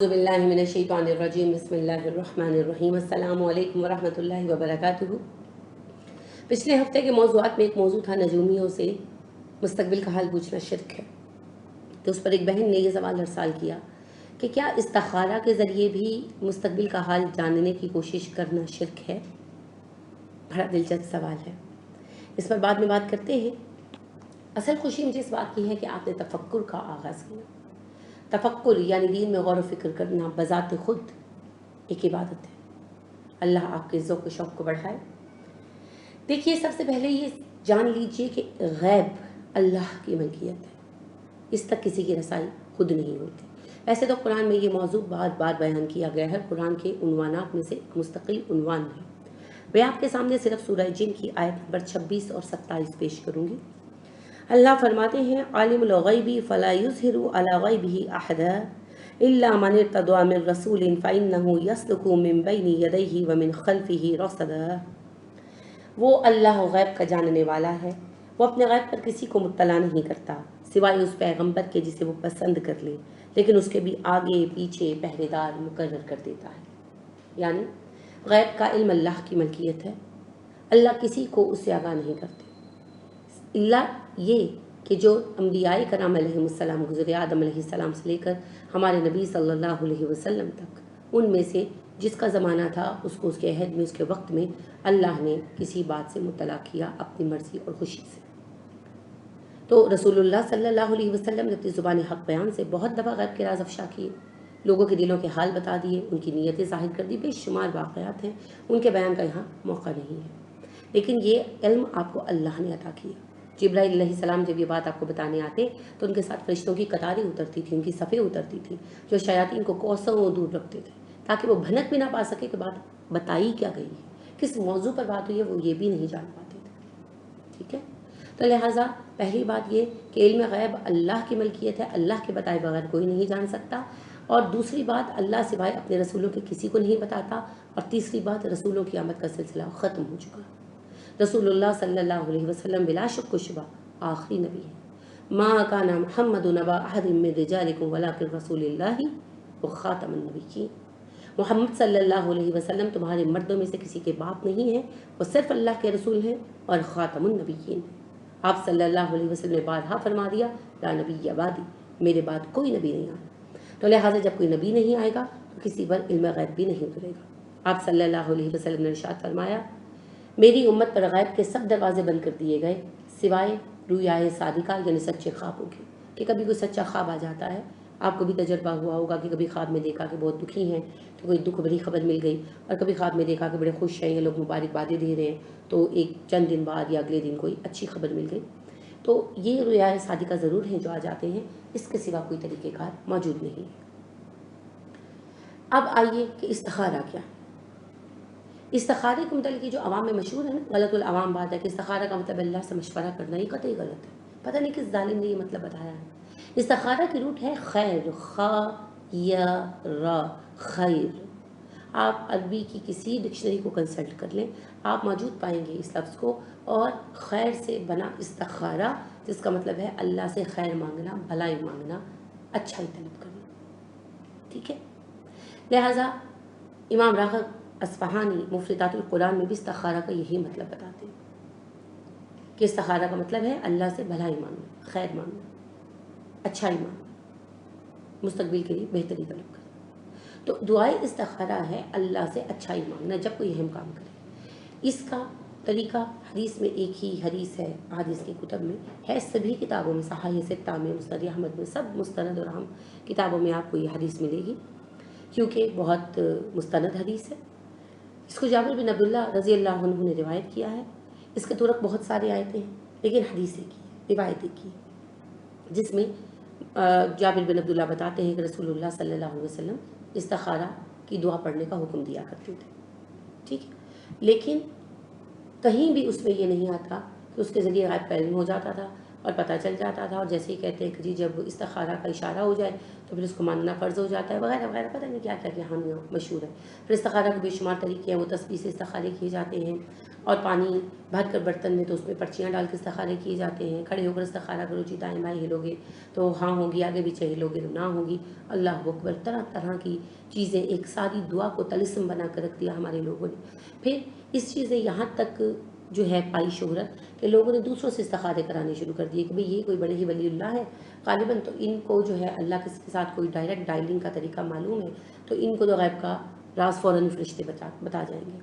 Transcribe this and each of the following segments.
اعوذ باللہ من الشیطان الرجیم بسم اللہ الرحمن الرحیم السلام علیکم ورحمۃ اللہ وبرکاتہ۔ پچھلے ہفتے کے موضوعات میں ایک موضوع تھا نجومیوں سے مستقبل کا حال پوچھنا شرک ہے، تو اس پر ایک بہن نے یہ سوال ارسال کیا کہ کیا استخارہ کے ذریعے بھی مستقبل کا حال جاننے کی کوشش کرنا شرک ہے؟ بڑا دلچسپ سوال ہے، اس پر بعد میں بات کرتے ہیں۔ اصل خوشی مجھے اس بات کی ہے کہ آپ نے تفکر کا آغاز کیا۔ تفکر یعنی دین میں غور و فکر کرنا بذات خود ایک عبادت ہے۔ اللہ آپ کے ذوق و شوق کو بڑھائے۔ دیکھیے، سب سے پہلے یہ جان لیجئے کہ غیب اللہ کی ملکیت ہے، اس تک کسی کی رسائی خود نہیں ہوتی۔ ویسے تو قرآن میں یہ موضوع بار بار بیان کیا گیا ہے، قرآن کے عنوانات میں سے ایک مستقل عنوان ہے۔ میں آپ کے سامنے صرف سورہ جن کی آیت نمبر 26 اور 27 پیش کروں گی۔ اللہ فرماتے ہیں، عالم الغیب فلا یظہر علی غیبہ احدا الا من ارتضی من رسول فانہ یسلک من بین یدیہ ومن خلفہ رصدا۔ وہ اللہ غیب کا جاننے والا ہے، وہ اپنے غیب پر کسی کو مطلع نہیں کرتا سوائے اس پیغمبر کے جسے وہ پسند کر لے، لیکن اس کے بھی آگے پیچھے پہرے دار مقرر کر دیتا ہے۔ یعنی غیب کا علم اللہ کی ملکیت ہے، اللہ کسی کو اس سے آگاہ نہیں کرتے، اللہ یہ کہ جو انبیاء کرام علیہ السلام گزرے، آدم علیہ السلام سے لے کر ہمارے نبی صلی اللہ علیہ وسلم تک، ان میں سے جس کا زمانہ تھا اس کو اس کے عہد میں، اس کے وقت میں اللہ نے کسی بات سے مطلع کیا اپنی مرضی اور خوشی سے۔ تو رسول اللہ صلی اللہ علیہ وسلم نے اپنی زبان حق بیان سے بہت دفعہ غیب کے راز افشا کیے، لوگوں کے دلوں کے حال بتا دیے، ان کی نیتیں ظاہر کر دی، بے شمار واقعات ہیں، ان کے بیان کا یہاں موقع نہیں ہے، لیکن یہ علم آپ کو اللہ نے عطا کیا۔ جبرائیل علیہ السلام جب یہ بات آپ کو بتانے آتے تو ان کے ساتھ فرشتوں کی قطاریں اترتی تھیں، ان کی صفیں اترتی تھیں، جو شیاطین کو کوسوں دور رکھتے تھے تاکہ وہ بھنک بھی نہ پا سکے کہ بات بتائی کیا گئی ہے، کس موضوع پر بات ہوئی ہے، وہ یہ بھی نہیں جان پاتے تھے۔ ٹھیک ہے، تو لہٰذا پہلی بات یہ کہ علم غیب اللہ کی ملکیت ہے، اللہ کے بتائے بغیر کوئی نہیں جان سکتا، اور دوسری بات اللہ سوائے اپنے رسولوں کے کسی کو نہیں بتاتا، اور تیسری بات رسولوں کی آمد کا سلسلہ ختم ہو چکا۔ رسول اللہ صلی اللہ علیہ وسلم بلا شک و شبہ آخری نبی ہے۔ ما کان محمد نبا احد من رجالکم ولکن رسول اللہ وخاتم النبیین۔ محمد صلی اللہ علیہ وسلم تمہارے مردوں میں سے کسی کے باپ نہیں ہیں، وہ صرف اللہ کے رسول ہیں اور خاتم النبیین ہیں۔ آپ صلی اللہ علیہ وسلم نے بارہا فرما دیا، لا نبی بعدی، میرے بعد کوئی نبی نہیں آنا۔ تو لہٰذا جب کوئی نبی نہیں آئے گا تو کسی پر علم غیب بھی نہیں اترے گا۔ آپ صلی اللہ علیہ وسلم نے ارشاد فرمایا، میری امت پر غیب کے سب دروازے بند کر دیے گئے سوائے رویائے صادقہ یعنی سچے خوابوں کے، کہ کبھی کوئی سچا خواب آ جاتا ہے۔ آپ کو بھی تجربہ ہوا ہوگا کہ کبھی خواب میں دیکھا کہ بہت دکھی ہیں تو کوئی دکھ بھری خبر مل گئی، اور کبھی خواب میں دیکھا کہ بڑے خوش ہیں، یہ لوگ مبارکبادیں دے رہے ہیں، تو ایک چند دن بعد یا اگلے دن کوئی اچھی خبر مل گئی۔ تو یہ رویائے صادقہ ضرور ہیں جو آ جاتے ہیں، اس کے سوا کوئی طریقہ کار موجود نہیں ہے۔ اب آئیے کہ استخارہ کیا ہے۔ استخارے کے متعلق جو عوام میں مشہور ہے نا، غلط العوام بات ہے کہ استخارہ کا مطلب اللہ سے مشورہ کرنا، یہ قطعی غلط ہے۔ پتہ نہیں کس ظالم نے یہ مطلب بتایا ہے۔ استخارہ کی روٹ ہے خیر، خا یا را، خیر۔ آپ عربی کی کسی ڈکشنری کو کنسلٹ کر لیں، آپ موجود پائیں گے اس لفظ کو، اور خیر سے بنا استخارہ، جس کا مطلب ہے اللہ سے خیر مانگنا، بھلائی مانگنا، اچھائی طلب کرنا۔ ٹھیک ہے، لہٰذا امام راغب اصفہانی مفردات القرآن میں بھی استخارہ کا یہی مطلب بتاتے ہیں کہ استخارہ کا مطلب ہے اللہ سے بھلائی مانگنا، خیر مانگنا، اچھائی مانگنا، مستقبل کے لیے بہتری طلب کرنا۔ تو دعائے استخارہ ہے اللہ سے اچھائی مانگنا جب کوئی اہم کام کرے۔ اس کا طریقہ حدیث میں ایک ہی حدیث ہے، حدیث کی کتب میں ہے، سبھی کتابوں میں، صحاح ستہ میں، مسند احمد میں، سب مستند اور اہم کتابوں میں آپ کو یہ حدیث ملے گی، کیونکہ بہت مستند حدیث ہے۔ اس کو جابر بن عبداللہ رضی اللہ عنہ نے روایت کیا ہے۔ اس کے طرق بہت سارے آیتیں ہیں، لیکن حدیثیں کی، روایتیں کی، جس میں جابر بن عبداللہ بتاتے ہیں کہ رسول اللہ صلی اللہ علیہ وسلم استخارہ کی دعا پڑھنے کا حکم دیا کرتے تھے۔ ٹھیک ہے، لیکن کہیں بھی اس میں یہ نہیں آتا کہ اس کے ذریعے غیب کا علم ہو جاتا تھا، اور پتہ چل جاتا تھا، اور جیسے ہی کہتے ہیں کہ جی جب استخارہ کا اشارہ ہو جائے تو پھر اس کو ماننا فرض ہو جاتا ہے وغیرہ وغیرہ، پتہ نہیں کیا کیا کہانیاں مشہور ہیں۔ پھر استخارہ کے بے شمار طریقے ہیں، وہ تسبیح سے استخارے کیے جاتے ہیں، اور پانی بھر کر برتن میں تو اس میں پرچیاں ڈال کے استخارے کیے جاتے ہیں، کھڑے ہو کر استخارہ کرو جی دائیں بائیں ہلو گے تو ہاں ہوگی، آگے پیچھے ہلو گے تو نہ ہوگی، اللہ اکبر، طرح طرح کی چیزیں، ایک ساری دعا کو طلسم بنا کر رکھ دیا ہمارے لوگوں نے۔ پھر اس چیزیں یہاں تک جو ہے پائی شہرت کہ لوگوں نے دوسروں سے استخارے کرانے شروع کر دیے کہ بھئی یہ کوئی بڑے ہی ولی اللہ ہے غالباً، تو ان کو جو ہے اللہ کے ساتھ کوئی ڈائریکٹ ڈائلنگ کا طریقہ معلوم ہے، تو ان کو تو غیب کا راز فوراً فرشتے بتا جائیں گے۔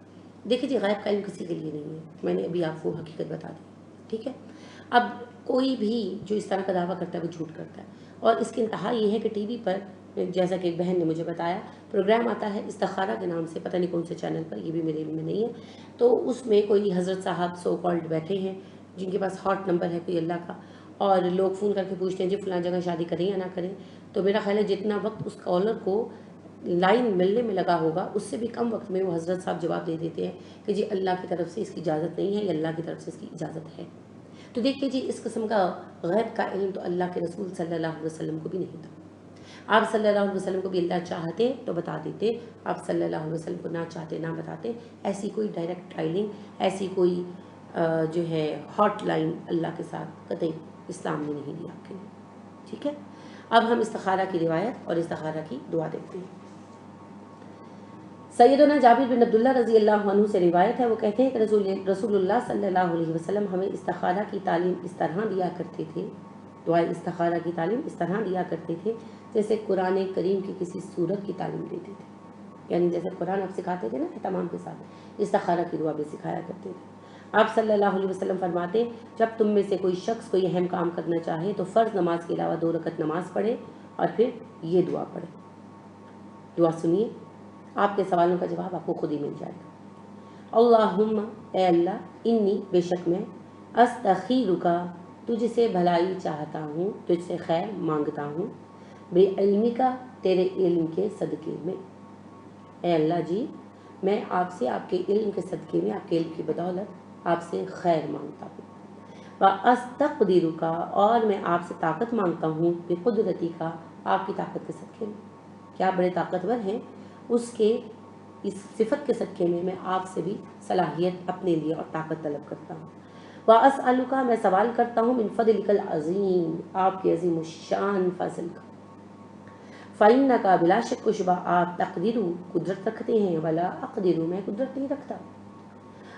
دیکھیں جی، غیب کا علم کسی کے لیے نہیں ہے، میں نے ابھی آپ کو حقیقت بتا دی، ٹھیک ہے۔ اب کوئی بھی جو اس طرح کا دعویٰ کرتا ہے وہ جھوٹ کرتا ہے، اور اس کی انتہا یہ ہے کہ ٹی وی پر جیسا کہ ایک بہن نے مجھے بتایا پروگرام آتا ہے استخارہ کے نام سے، پتہ نہیں کون سے چینل پر، یہ بھی میرے علم میں نہیں ہے، تو اس میں کوئی حضرت صاحب سو کالڈ بیٹھے ہیں جن کے پاس ہاٹ نمبر ہے کوئی اللہ کا، اور لوگ فون کر کے پوچھتے ہیں جی فلاں جگہ شادی کریں یا نہ کریں، تو میرا خیال ہے جتنا وقت اس کالر کو لائن ملنے میں لگا ہوگا اس سے بھی کم وقت میں وہ حضرت صاحب جواب دے دیتے ہیں کہ جی اللہ کی طرف سے اس کی اجازت نہیں ہے، یا اللہ کی طرف سے اس کی اجازت ہے۔ تو دیکھیے جی، اس قسم کا غیب کا علم تو اللہ کے رسول صلی اللہ علیہ وسلم کو بھی نہیں تھا۔ آپ صلی اللہ علیہ وسلم کو بھی اللہ چاہتے تو بتا دیتے، آپ صلی اللہ علیہ وسلم کو نہ چاہتے نہ بتاتے۔ ایسی کوئی ڈائریکٹ ڈائلنگ، ایسی کوئی جو ہے ہاٹ لائن اللہ کے ساتھ قطعی اسلام نے نہیں دی آپ کے لیے، ٹھیک ہے۔ اب ہم استخارہ کی روایت اور استخارہ کی دعا دیکھتے ہیں۔ سیدنا جابر بن عبداللہ رضی اللہ عنہ سے روایت ہے، وہ کہتے ہیں کہ رسول اللہ صلی اللہ علیہ وسلم ہمیں استخارہ کی تعلیم اس طرح دیا کرتے تھے، دعائے استخارہ کی تعلیم اس طرح دیا کرتے تھے جیسے قرآن کریم کی کسی سورت کی تعلیم دیتے تھے، یعنی جیسے قرآن آپ سکھاتے تھے نا اہتمام کے ساتھ، استخارہ کی دعا بھی سکھایا کرتے تھے۔ آپ صلی اللہ علیہ وسلم فرماتے، جب تم میں سے کوئی شخص کوئی اہم کام کرنا چاہے تو فرض نماز کے علاوہ 2 رکعت نماز پڑھے اور پھر یہ دعا پڑھے۔ دعا سنیے، آپ کے سوالوں کا جواب آپ کو خود ہی مل جائے گا۔ اللہم، اے اللہ، انی، بے شک میں، استخیرک، تجھ سے بھلائی چاہتا ہوں، تجھ سے خیر مانگتا ہوں، بعلمک، تیرے علم کے صدقے میں۔ اے اللہ جی، میں آپ سے آپ کے علم کے صدقے میں، آپ کے علم کی بدولت آپ سے خیر مانگتا ہوں۔ واستقدرک، اور میں آپ سے طاقت مانگتا ہوں، بقدرتک، آپ کی طاقت کے صدقے میں، کہ آپ بڑے طاقتور ہیں، اس کے اس صفت کے صدقے میں آپ سے بھی صلاحیت اپنے لیے اور طاقت طلب کرتا ہوں۔ واسألک، میں سوال کرتا ہوں، من فضلک العظیم، آپ کے عظیم الشان فضل کا۔ فإنک، بلا شک و شبہ آپ، تقدیر، قدرت رکھتے ہیں، ولا اقدر، میں قدرت نہیں رکھتا،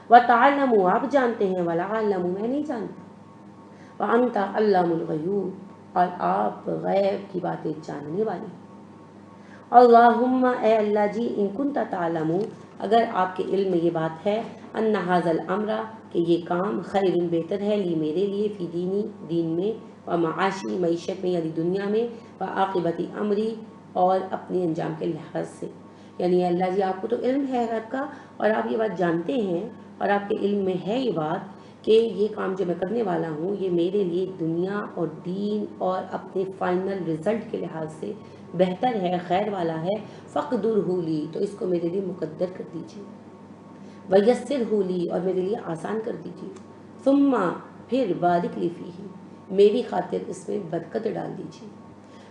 وتعلم، آپ جانتے ہیں، ولا اعلم، میں نہیں جانتا، وانت علام الغیوب، اور آپ غیب کی باتیں جاننے والے ہیں۔ اللہم، اے اللہ جی، ان کنت تعلم، اگر آپ کے علم میں یہ بات ہے، ان ھذا الامر، کہ یہ کام، خیر، بہتر ہے، لی، میرے لیے، فی دینی، دین میں، و معاشی، معیشت میں یعنی دنیا میں، و عاقبت امری، اور اپنے انجام کے لحاظ سے، یعنی اللہ جی آپ کو تو علم ہے غیب کا، اور آپ یہ بات جانتے ہیں، اور آپ کے علم میں ہے یہ بات کہ یہ کام جو میں کرنے والا ہوں یہ میرے لیے دنیا اور دین اور اپنے فائنل رزلٹ کے لحاظ سے بہتر ہے، خیر والا ہے، فقدرہ لی، تو اس کو میرے لیے مقدر کر دیجیے، ویسرہ لی، اور میرے لیے آسان کر دیجیے، ثم، پھر، بارک لی فیہ، میری خاطر اس میں برکت ڈال دیجیے،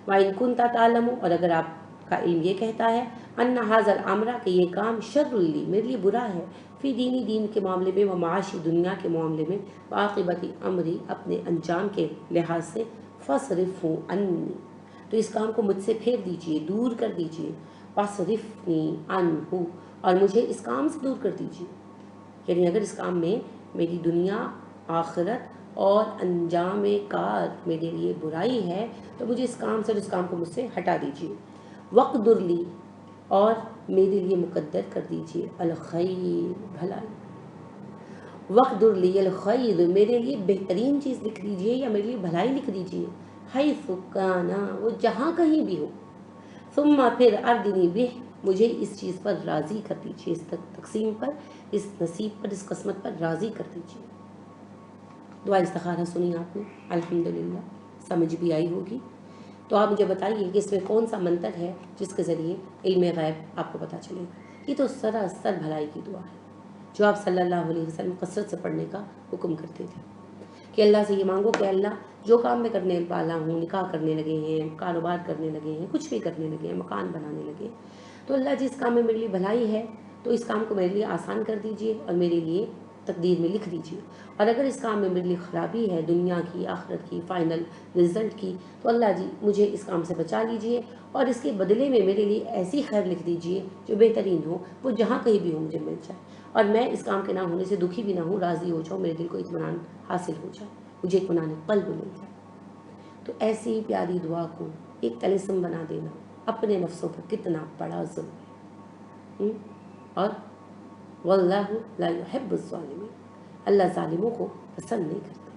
وَإِن كُنتَ تَعْلَمُ، اور اگر آپ کا علم یہ کہتا ہے، ان ھذا الامر، کہ یہ کام، شر لی، میرے لیے برا ہے، فی دینی، دین کے معاملے میں، و معاشی، دنیا کے معاملے میں، وعاقبت امری، اپنے انجام کے لحاظ سے، فاصرفہ عنی، تو اس کام کو مجھ سے پھیر دیجئے، دور کر دیجئے، فاصرفنی عنہ، اور مجھے اس کام سے دور کر دیجئے، یعنی اگر اس کام میں میری دنیا، آخرت اور انجام کار میرے لیے برائی ہے تو مجھے اس کام سے اور اس کام کو مجھ سے ہٹا دیجئے، وقدر لی، اور میرے لیے مقدر کر دیجئے، الخیر، بھلائی، وقدر لی الخیر، میرے لیے بہترین چیز لکھ دیجئے یا میرے لیے بھلائی لکھ دیجئے، حیث کانا، وہ جہاں کہیں بھی ہو، ثم، پھر، اردنی بہ، مجھے اس چیز پر راضی کر دیجئے، اس تقسیم پر، اس نصیب پر، اس قسمت پر راضی کر دیجئے۔ دعا استخارہ سنی آپ نے، الحمدللہ سمجھ بھی آئی ہوگی، تو آپ مجھے بتائیے کہ اس میں کون سا منتر ہے جس کے ذریعے علم غیب آپ کو پتہ چلے گا۔ یہ تو سراسر بھلائی کی دعا ہے جو آپ صلی اللہ علیہ وسلم کثرت سے پڑھنے کا حکم کرتے تھے، کہ اللہ سے یہ مانگو کہ اللہ جو کام میں کرنے والا ہوں، نکاح کرنے لگے ہیں، کاروبار کرنے لگے ہیں، کچھ بھی کرنے لگے ہیں، مکان بنانے لگے ہیں، تو اللہ جس کام میں میرے لیے بھلائی ہے تو اس کام کو میرے لیے آسان کر دیجئے اور میرے لیے تقدیر میں لکھ دیجئے، اور اگر اس کام میں میرے لیے خرابی ہے، دنیا کی، آخرت کی، فائنل رزلٹ کی، تو اللہ جی مجھے اس کام سے بچا لیجئے اور اس کے بدلے میں میرے لیے ایسی خیر لکھ دیجئے جو بہترین ہو، وہ جہاں کہیں بھی ہو مجھے مل جائے، اور میں اس کام کے نہ ہونے سے دکھی بھی نہ ہوں، راضی ہو جاؤں، میرے دل کو اطمینان حاصل ہو جائے، مجھے اطمینان قلب مل جائے۔ تو ایسی پیاری دعا کو ایک طلسم بنا دینا اپنے نفسوں پر کتنا بڑا ظلم ہے، اور واللہ لا يحب الظالمین، اللہ ظالموں کو پسند نہیں کرتا۔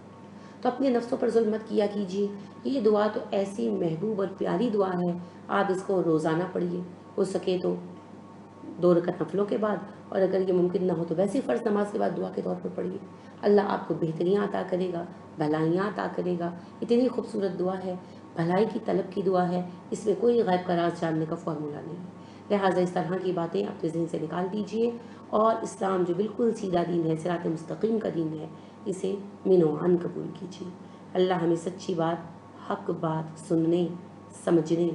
تو اپنے نفسوں پر ظلم مت کیا کیجیے۔ یہ دعا تو ایسی محبوب اور پیاری دعا ہے، آپ اس کو روزانہ پڑھیے، ہو سکے تو 2 رکعت نفلوں کے بعد، اور اگر یہ ممکن نہ ہو تو ویسے فرض نماز کے بعد دعا کے طور پر پڑھیے۔ اللہ آپ کو بہتریاں عطا کرے گا، بھلائیاں عطا کرے گا۔ اتنی خوبصورت دعا ہے، بھلائی کی طلب کی دعا ہے، اس میں کوئی غیب کا راز جاننے کا فارمولہ نہیں ہے۔ لہٰذا اس طرح کی باتیں اپنے ذہن سے نکال دیجئے، اور اسلام جو بالکل سیدھا دین ہے، صراط مستقیم کا دین ہے، اسے من و عن قبول کیجیے۔ اللہ ہمیں سچی بات، حق بات سننے، سمجھنے،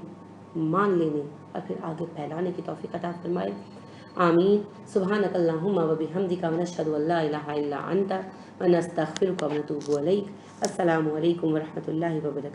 مان لینے اور پھر آگے پھیلانے کی توفیق عطا فرمائے۔ آمین۔ سبحانک اللہم و بحمدک ونشہد ان لا الہ الا انت ونستغفرک ونتوب الیک۔ السلام علیکم ورحمۃ اللہ وبرکاتہ۔